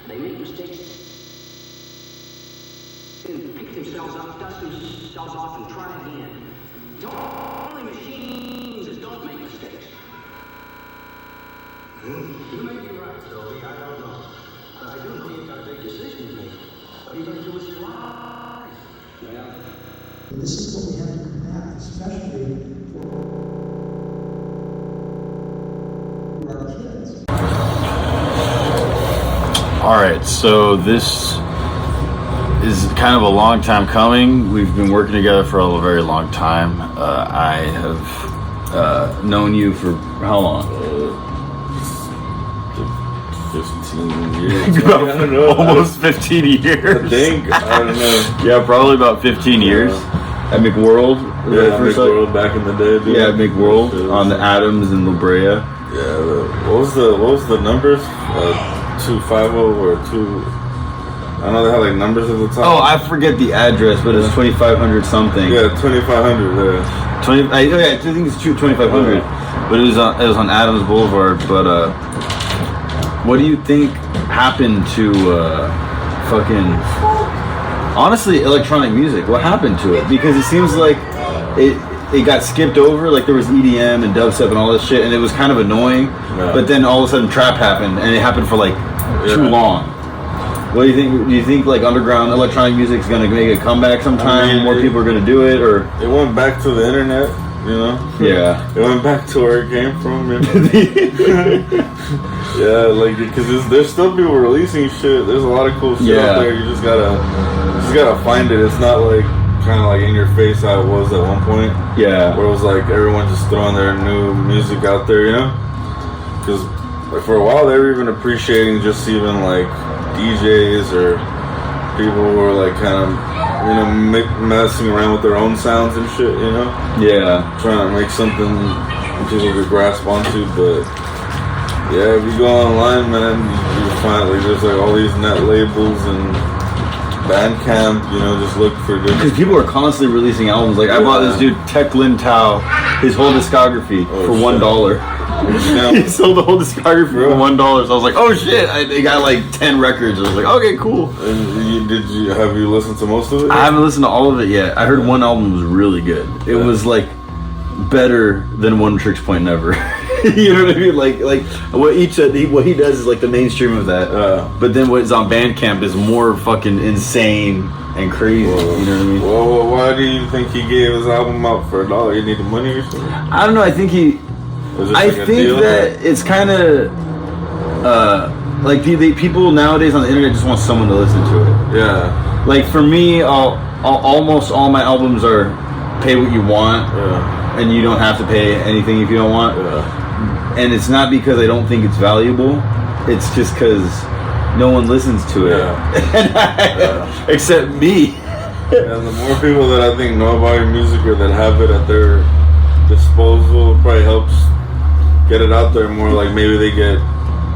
They make mistakes and pick themselves up, dust themselves off, and try again. Only machines that don't make mistakes. You may be right, Toby. I don't know. I do know you've got a big decision to make. What are you going to do with your life? Well, this is what we have to combat, especially for our kids. All right, so this is kind of a long time coming. We've been working together for a very long time. I have known you for how long? 15 years. I don't know. Almost 15 years. I think. I don't know. Yeah, probably about 15 years. At McWorld. Yeah, McWorld back in the day. Dude. Yeah, McWorld on the Adams and La Brea. Yeah. What was the numbers? 250 or 2. I know they had like numbers at the top. Oh, I forget the address, but it's 2500 something. Yeah, 2500. Yeah. 20. I think it's 2500. Yeah. But it was on Adams Boulevard. But what do you think happened to honestly electronic music? What happened to it? Because it seems like it got skipped over. Like there was EDM and dubstep and all this shit, and it was kind of annoying. Yeah. But then all of a sudden trap happened, and it happened for like too long. What do you think? Do you think like underground electronic music is gonna make a comeback sometime? I mean, more people are gonna do it, or it went back to the internet, you know? Yeah. It went back to where it came from, you know? Yeah, like because there's still people releasing shit. There's a lot of cool shit out there. You just gotta find it. It's not like kind of like in your face how it was at one point. Yeah. Where it was like everyone just throwing their new music out there, you know? Because like, for a while they were even appreciating just even like DJs or people who were like kind of, you know, messing around with their own sounds and shit, you know? Yeah. Trying to make something people could grasp onto, but yeah, if you go online, man, you find like there's like all these net labels and Bandcamp, you know, just look for different. Because people are constantly releasing albums. Like I bought this dude Tech Lin Tao, his whole discography for $1. He sold the whole discography for $1. So I was like, oh shit! They got like 10 records. I was like, okay, cool. And have you listened to most of it? I haven't listened to all of it yet. I heard one album was really good. It was like better than One Trick Point Never. You know what I mean? Like what what he does is like the mainstream of that. But then what's on Bandcamp is more fucking insane and crazy. Well, you know what I mean? Well, why do you think he gave his album out for $1? He needed money or something? I don't know. I think I think that it's kind of like people nowadays on the internet just want someone to listen to it. Yeah. Like for me, almost all my albums are pay what you want, and you don't have to pay anything if you don't want. Yeah. And it's not because I don't think it's valuable. It's just because no one listens to it, except me. And the more people that I think know about your music or that have it at their disposal, it probably helps get it out there more. Like maybe they get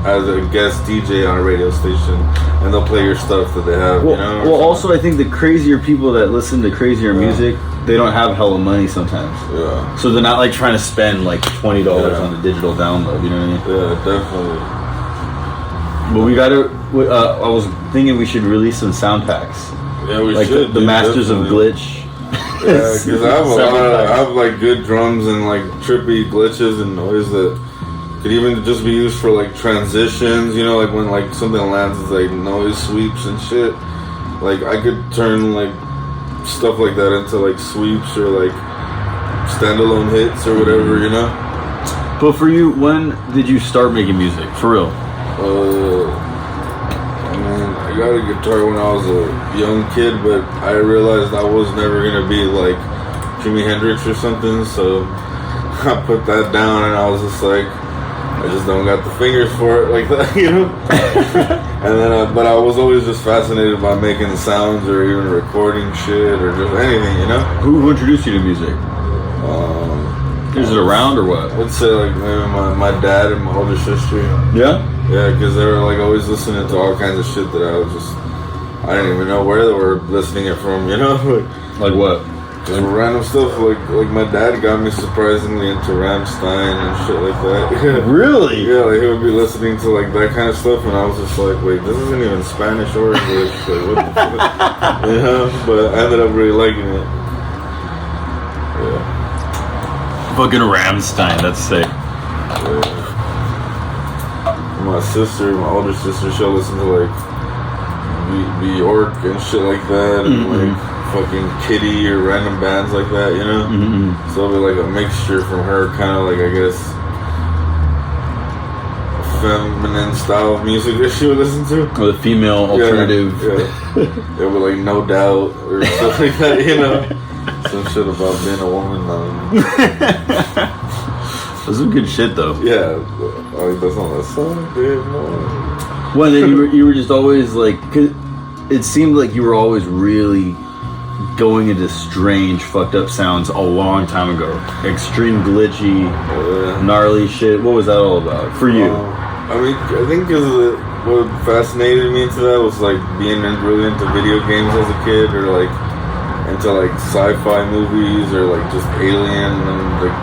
as a guest DJ on a radio station and they'll play your stuff that they have. Well, you know? Well, also I think the crazier people that listen to crazier music, they don't have hella money sometimes. Yeah. So they're not like trying to spend like $20 on a digital download. You know what I mean? Yeah, definitely. But we gotta. I was thinking we should release some sound packs. Yeah, we like should. The Masters of Glitch. Yeah, because I have like good drums and like trippy glitches and noise that could even just be used for like transitions. You know, like when like something lands, it's like noise sweeps and shit. Like I could turn like stuff like that into like sweeps or like standalone hits or whatever. You know. But for you, when did you start making music for real? I mean, I got a guitar when I was a young kid, but I realized I was never gonna be like Jimi Hendrix or something, so I put that down and I was just like, I just don't got the fingers for it like that, you know? And then, but I was always just fascinated by making sounds or even recording shit or just anything, you know? Who introduced you to music? Is it around or what? I'd say like maybe my dad and my older sister. Yeah? Yeah, because they were like always listening to all kinds of shit that I didn't even know where they were listening it from, you know? Like what? Just random stuff. Like my dad got me surprisingly into Rammstein and shit like that. Really? Yeah, like he would be listening to like that kind of stuff, and I was just like, wait, this isn't even Spanish or English. Like, what the fuck? You know? But I ended up really liking it. Yeah. Fucking Rammstein, that's sick. Yeah. My sister, my older sister, she'll listen to like Bjork and shit like that, and like fucking Kitty or random bands like that, you know? So it'll be like a mixture from her, kind of like, I guess, feminine style of music that she would listen to. Or the female alternative. Yeah. It would like No Doubt or stuff like that, you know? Some shit about being a woman. That's some good shit though. Yeah, like that's on that song, dude. Well, then you were just always like, cause it seemed like you were always really going into strange, fucked up sounds a long time ago. Extreme glitchy, gnarly shit. What was that all about for you? I mean, I think because what fascinated me into that was like being really into video games as a kid, or like into like sci-fi movies, or like just Alien and like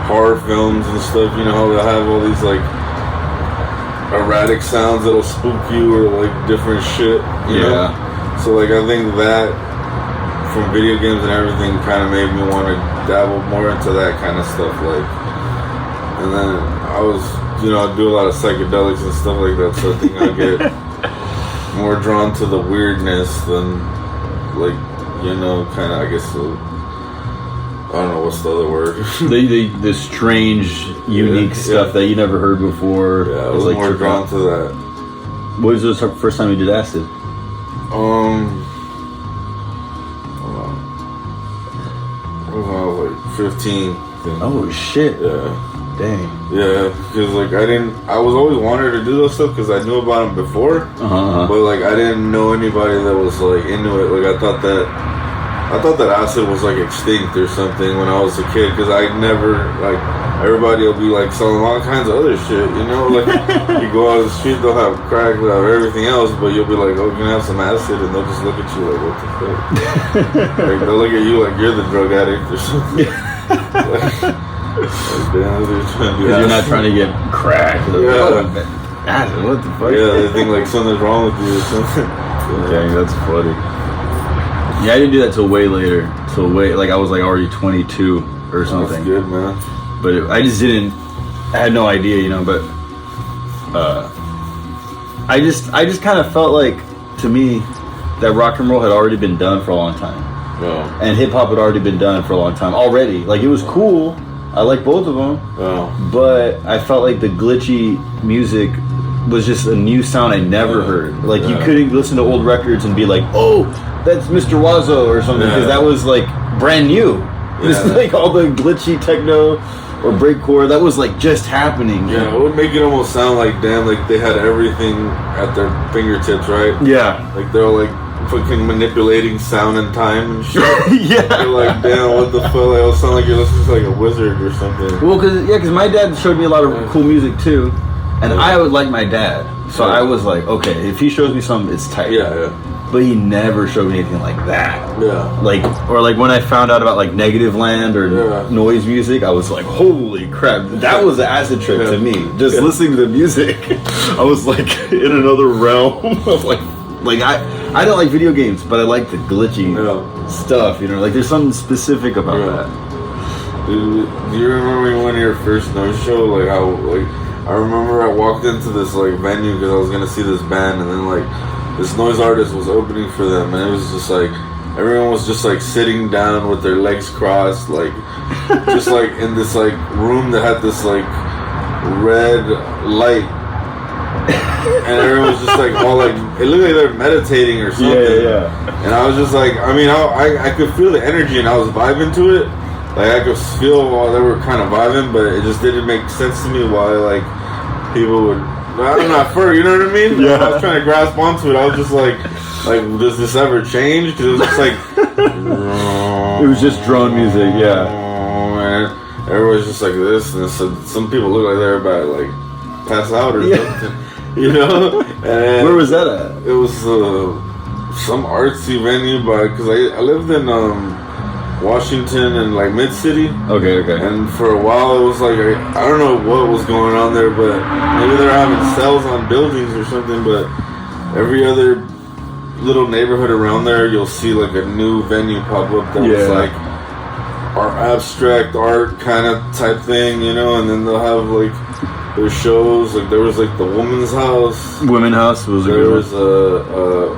horror films and stuff, you know, how they'll have all these like erratic sounds that'll spook you, or like different shit, you know? So like I think that from video games and everything kind of made me want to dabble more into that kind of stuff, like. And then I was, you know, I do a lot of psychedelics and stuff like that, so I think I get more drawn to the weirdness than like, you know, kind of, I guess, I don't know what's the other word. the strange, unique stuff that you never heard before. Yeah, I was like more drawn to that. What was the first time you did acid? When I was like 15. Oh shit. Yeah. Dang. Yeah, because like I was always wanted to do those stuff because I knew about them before, but like I didn't know anybody that was like into it. Like I thought that acid was like extinct or something when I was a kid, because I never, like, everybody will be like selling all kinds of other shit, you know, like you go out of the street, they'll have crack, they'll have everything else, but you'll be like, oh, you can have some acid, and they'll just look at you like, what the fuck? Like they'll look at you like you're the drug addict or something. Like, damn, they're trying to do acid. You're not trying to get crack. Acid, what the fuck? Yeah, they think like something's wrong with you or something. Dang, that's funny. Yeah, I didn't do that till way later. Like I was like already 22 or something. That's good, man. but I just didn't. I had no idea, you know. But I just kind of felt like, to me, that rock and roll had already been done for a long time, and hip hop had already been done for a long time already. Like, it was cool. I like both of them, but I felt like the glitchy music was just a new sound I never heard. Like, you couldn't listen to old records and be like, oh, that's Mr. Wazo or something, because that was like brand new. It's like all the glitchy techno or breakcore that was like just happening. Yeah, it would make it almost sound like, damn, like they had everything at their fingertips, right? Yeah, like they're like fucking manipulating sound and time and shit. Yeah, you're like, damn, what the fuck? Like, it'll sound like you're listening to like a wizard or something. Well, because my dad showed me a lot of cool music too, and I would like my dad, so I was like, okay, if he shows me something, it's tight. Yeah. But he never showed me anything like that. Yeah. Like, or like when I found out about like Negative Land or noise music, I was like, holy crap, that was an acid trip to me. Just listening to the music, I was like in another realm. I was like I don't like video games, but I like the glitchy stuff, you know, like there's something specific about that. Dude, do you remember one of your first noise show? Like how, like, I remember I walked into this like venue because I was gonna see this band, and then like this noise artist was opening for them, and it was just like everyone was just like sitting down with their legs crossed, like just like in this like room that had this like red light, and everyone was just like all like, it looked like they were meditating or something. And I was just like, I mean, I could feel the energy and I was vibing to it. Like I could feel while they were kind of vibing, but it just didn't make sense to me why like people would. I'm not fur, you know what I mean? Like, I was trying to grasp onto it. I was just like, does this ever change? Because it was just like, it was just drone music, and everyone's just like this, and so some people look like they're about to like pass out or something, you know? And where was that at? It was some artsy venue, because I lived in Washington and like Mid-City. Okay. And for a while it was like, I don't know what was going on there, but maybe they're having sales on buildings or something, but every other little neighborhood around there you'll see like a new venue pop up that was like our abstract art kind of type thing, you know, and then they'll have like their shows, like there was like the Women's House. Women's House was there was for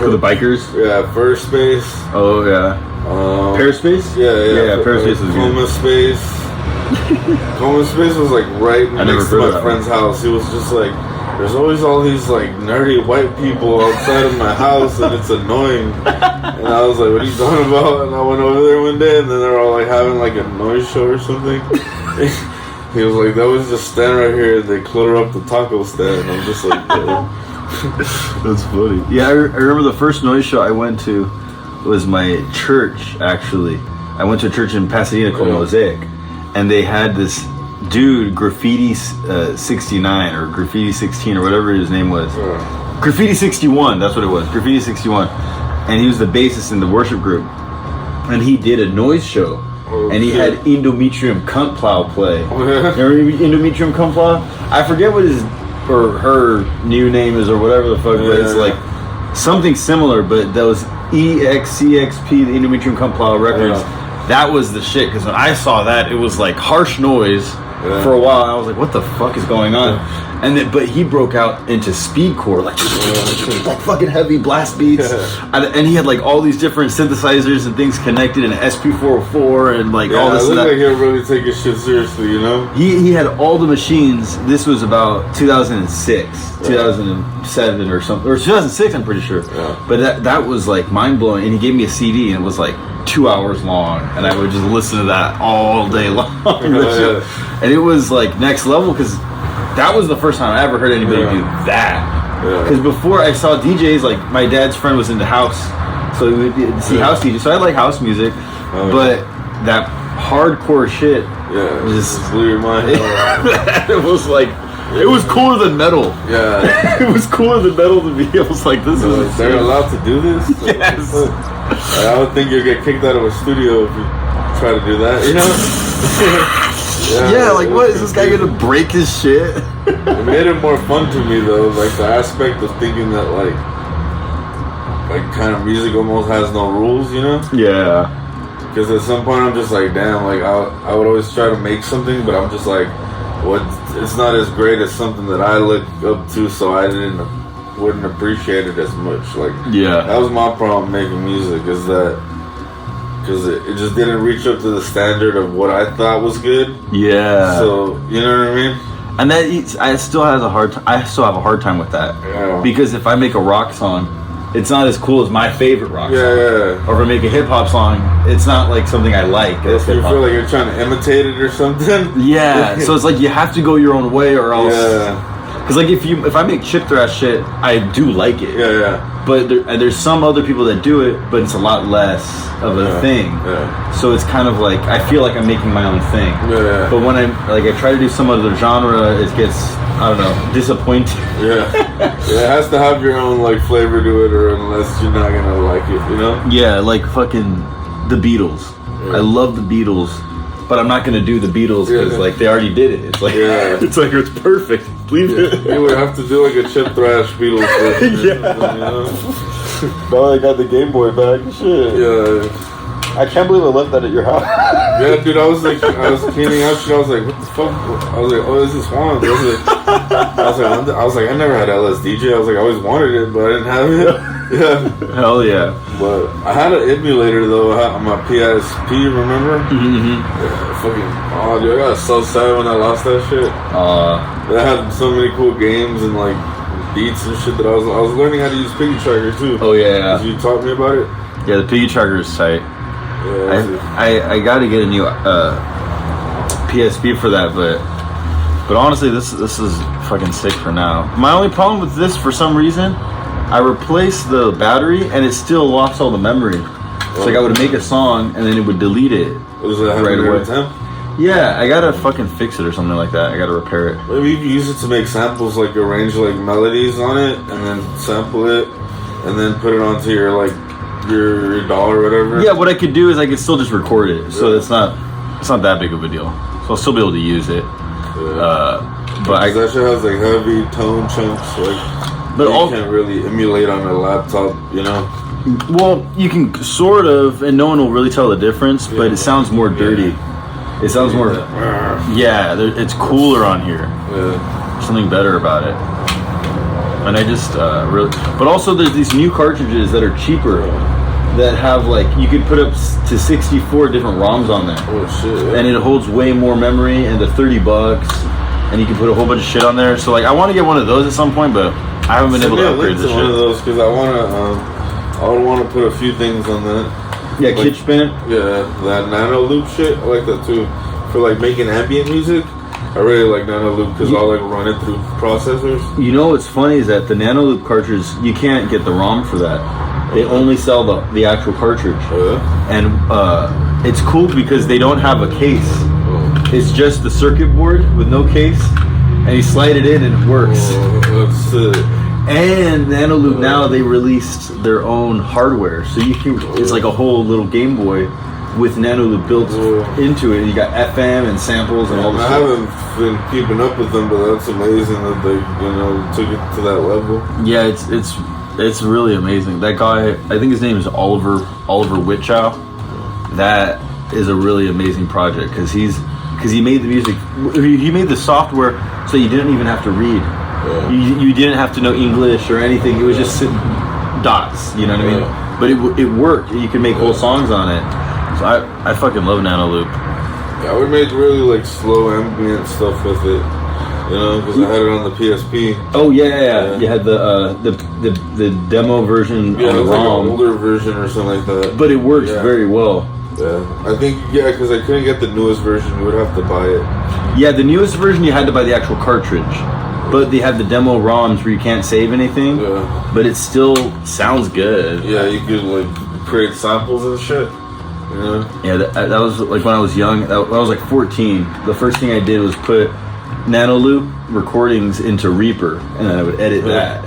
the bikers. Yeah, First Space. Oh yeah. Perispace? Yeah, Perispace was Coma good. Space. Coma Space was like right next to my friend's house. He was just like, there's always all these like nerdy white people outside of my house and it's annoying. And I was like, what are you talking about? And I went over there one day and then they're all like having like a noise show or something. He was like, that was just stand right here and they clutter up the taco stand. And I'm just like, that's funny. Yeah, I remember the first noise show I went to was my church, actually. I went to a church in Pasadena called Mosaic, and they had this dude, Graffiti 69 or Graffiti 16 or whatever his name was. Graffiti 61, that's what it was, Graffiti 61. And he was the bassist in the worship group. And he did a noise show. And he had Endometrium Cunt Plow play. Remember Endometrium Cunt Plow? I forget what his or her new name is or whatever the fuck, but it's like something similar, but those EXCXP, the Endometrium Cunt Plow records, that was the shit, because when I saw that, it was like harsh noise for a while. I was like, what the fuck is going on? And then, but he broke out into speedcore, like fucking heavy blast beats, and he had like all these different synthesizers and things connected in an SP404 and like all this. It looked like he was really taking shit seriously, you know. He had all the machines. This was about 2006, 2007 or something, or 2006, I'm pretty sure. But that was like mind blowing. And he gave me a CD, and it was like 2 hours long, and I would just listen to that all day long. And it was like next level, because that was the first time I ever heard anybody do that. Because before I saw DJs, like my dad's friend was into house, so we would see house DJs. So I like house music, but that hardcore shit just blew your mind. It was like, it was cooler than metal. It was cooler than metal to me. I was like, this is. They're allowed to do this? Yes. I would think you'd get kicked out of a studio if you try to do that, you know? Like, what is this guy gonna break his shit? It made it more fun to me though, like the aspect of thinking that like kind of music almost has no rules, you know? Because at some point I'm just like, damn, like I would always try to make something, but I'm just like, what? It's not as great as something that I look up to, so I wouldn't appreciate it as much. Like, yeah, that was my problem making music, is that because it just didn't reach up to the standard of what I thought was good. Yeah. So you know what I mean? And I still have a hard time with that. Yeah. Because if I make a rock song, it's not as cool as my favorite rock song. Yeah. Or if I make a hip hop song, it's not like something I like. If you feel like you're trying to imitate it or something. Yeah. So it's like you have to go your own way, or else. Yeah. Because like if I make chip thrash shit, I do like it. Yeah. But there's some other people that do it, but it's a lot less of a thing. Yeah. So it's kind of like I feel like I'm making my own thing. Yeah. But when I try to do some other genre, it gets, I don't know, disappointing. Yeah. It has to have your own like flavor to it, or unless you're not gonna like it, you know? Yeah, like fucking the Beatles. Yeah. I love the Beatles, but I'm not gonna do the Beatles because like they already did it. It's like it's like it's perfect. Leave it. You would have to do like a chip thrash Beatles version. Yeah. You know? Now I got the Game Boy back. Shit. Yeah. I can't believe I left that at your house. Yeah, dude, I was cleaning out shit. I was like, what the fuck? I was like, oh, this is Juan. I was like, I never had LSDJ. I was like, I always wanted it, but I didn't have it. Yeah. Hell yeah. But I had an emulator though on my PSP. Remember? Mm-hmm. Yeah, fucking. Oh, dude, I got so sad when I lost that shit. That had so many cool games and like beats and shit that I was learning how to use Piggy Tracker too. Oh yeah. You taught me about it. Yeah, the Piggy Tracker is tight. Yeah, I got to get a new PSP for that, but honestly, this is fucking sick for now. My only problem with this, for some reason, I replaced the battery and it still lost all the memory. It's like I would make a song and then it would delete it right away. Yeah, I gotta fucking fix it or something like that. I gotta repair it. Maybe you can use it to make samples, like arrange like melodies on it, and then sample it, and then put it onto your like your doll or whatever. Yeah, what I could do is I could still just record it, so it's not that big of a deal. So I'll still be able to use it. Yeah. But that shit has like heavy tone chunks, like you can't really emulate on a laptop, you know. Well, you can sort of, and no one will really tell the difference, but it sounds more dirty. It sounds more. Yeah, it's cooler on here. Yeah. Something better about it. And I just really. But also, there's these new cartridges that are cheaper. That have like you could put up to 64 different ROMs on there. Oh shit! Yeah. And it holds way more memory, and they're $30, and you can put a whole bunch of shit on there. So like, I want to get one of those at some point, but I haven't been able to upgrade this shit. One of those because I would want to put a few things on that. Yeah, like, Kitschbent. Yeah, that nano loop shit. I like that too. For like making ambient music, I really like nano loop because I'll like run it through processors. You know what's funny is that the nano loop cartridge, you can't get the ROM for that. They only sell the actual cartridge. And it's cool because they don't have a case. It's just the circuit board with no case, and you slide it in and it works. That's it. And Nanoloop now they released their own hardware, so you can. It's like a whole little Game Boy with Nanoloop built into it. And you got FM and samples and all this. I haven't been keeping up with them, but that's amazing that they took it to that level. Yeah, it's really amazing. That guy, I think his name is Oliver Witchow. That is a really amazing project because he made the music. He made the software so you didn't even have to read. Yeah. You didn't have to know English or anything. It was just dots. You know what I mean? But it worked. You could make whole songs on it. So I fucking love Nanoloop. Yeah, I would make really like slow ambient stuff with it. You know, because I had it on the PSP. Oh yeah. You had the demo version on the ROM. Like an older version or something like that. But it works very well. Yeah, I think because I couldn't get the newest version, you would have to buy it. Yeah, the newest version you had to buy the actual cartridge, but they have the demo ROMs where you can't save anything. Yeah. But it still sounds good. Yeah, you could like create samples and shit. Yeah, that was like when I was young. When I was like 14. The first thing I did was put Nanoloop recordings into Reaper, and then I would edit that.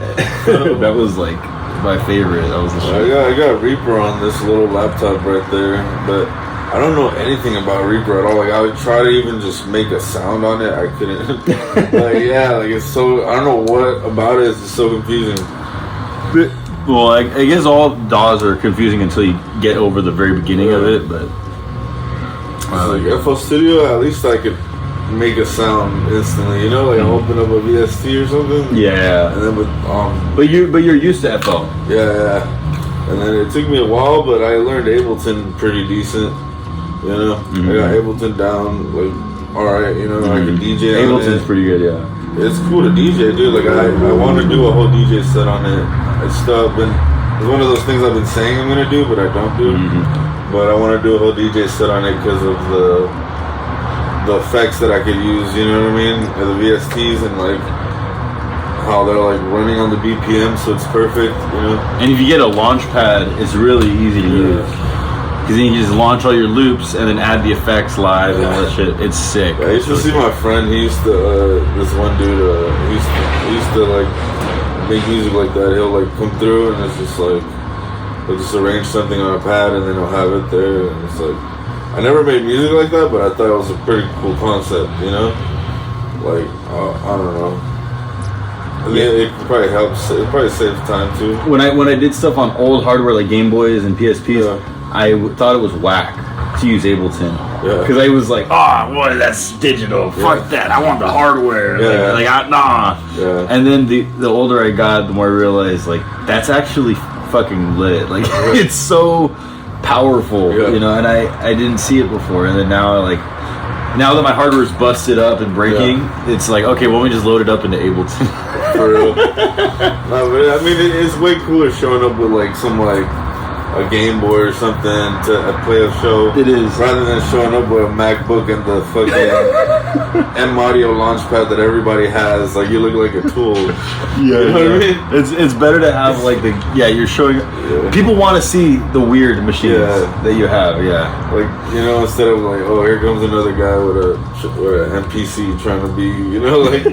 That was like my favorite. That was the shit. I got Reaper on this little laptop right there, but I don't know anything about Reaper at all. Like I would try to even just make a sound on it, I couldn't. It's so I don't know what about it is just so confusing. Well, I guess all DAWs are confusing until you get over the very beginning of it, but finally. Like FL Studio, at least I could make a sound instantly. You know, like I open up a VST or something. Yeah. And then with But you're used to FL. Yeah. And then it took me a while, but I learned Ableton pretty decent. You know, I got Ableton down like all right. You know, I can DJ. Ableton's pretty good. Yeah. It's cool to DJ, dude. Like I want to do a whole DJ set on it. It's still been. It's one of those things I've been saying I'm gonna do, but I don't do. But I want to do a whole DJ set on it because of the effects that I could use. You know what I mean? And the VSTs and like how they're like running on the BPM, so it's perfect. You know. And if you get a launch pad, it's really easy to use. Because then you can just launch all your loops and then add the effects live and all that shit. It's sick. Yeah, I used to see my friend. He used to this one dude. He used to like make music like that. He'll like come through and it's just like he'll just arrange something on a pad and then he'll have it there. And it's like I never made music like that, but I thought it was a pretty cool concept. You know, like I don't know. I mean, it probably helps. It probably saves time too. When I did stuff on old hardware like Game Boys and PSPs, I thought it was whack to use Ableton. Because I was like, boy, that's digital. Fuck that. I want the hardware. Nah. And then the older I got, the more I realized, like, that's actually fucking lit. Like, it's so powerful, you know, and I didn't see it before. And then now that my hardware's busted up and breaking, it's like, okay, well, let me just load it up into Ableton. For real. No, but I mean, it's way cooler showing up with, like, some, like, a Game Boy or something to play a show. It is. Rather than showing up with a MacBook and the fucking M Audio Launchpad that everybody has. Like, you look like a tool. You know what I mean? It's better to have, like, you're showing... People want to see the weird machines that you have, Like, you know, instead of like, oh, here comes another guy with an MPC trying to be, you know, like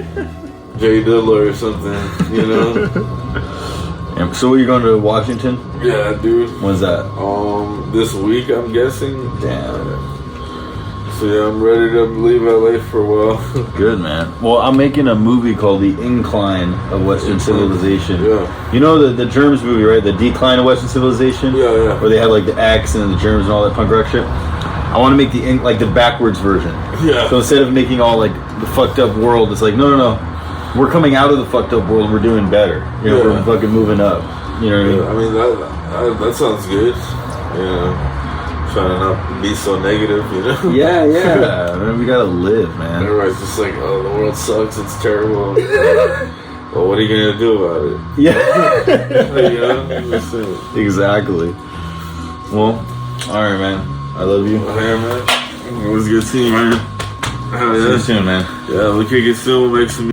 Jay Dilla or something, you know? So are you going to Washington? Yeah, dude. When's that? This week, I'm guessing. Damn. So yeah, I'm ready to leave LA for a while. Good, man. Well, I'm making a movie called The Incline of Western Civilization. Yeah. You know the Germs movie, right? The Decline of Western Civilization? Yeah. Where they had like the X and the Germs and all that punk rock shit. I want to make the backwards version. Yeah. So instead of making all like the fucked up world, it's like, no. We're coming out of the fucked up world and we're doing better. You know, we're fucking moving up. You know what I mean? I mean, that sounds good. You know, trying to not be so negative, you know? Yeah. Man, we gotta live, man. Everybody's just like, oh, the world sucks, it's terrible. Well, what are you gonna do about it? Yeah. You know? Exactly. Well, alright, man. I love you. Hey, man. It was good seeing you, man. See you soon, man. Yeah, we kick it soon. We'll make some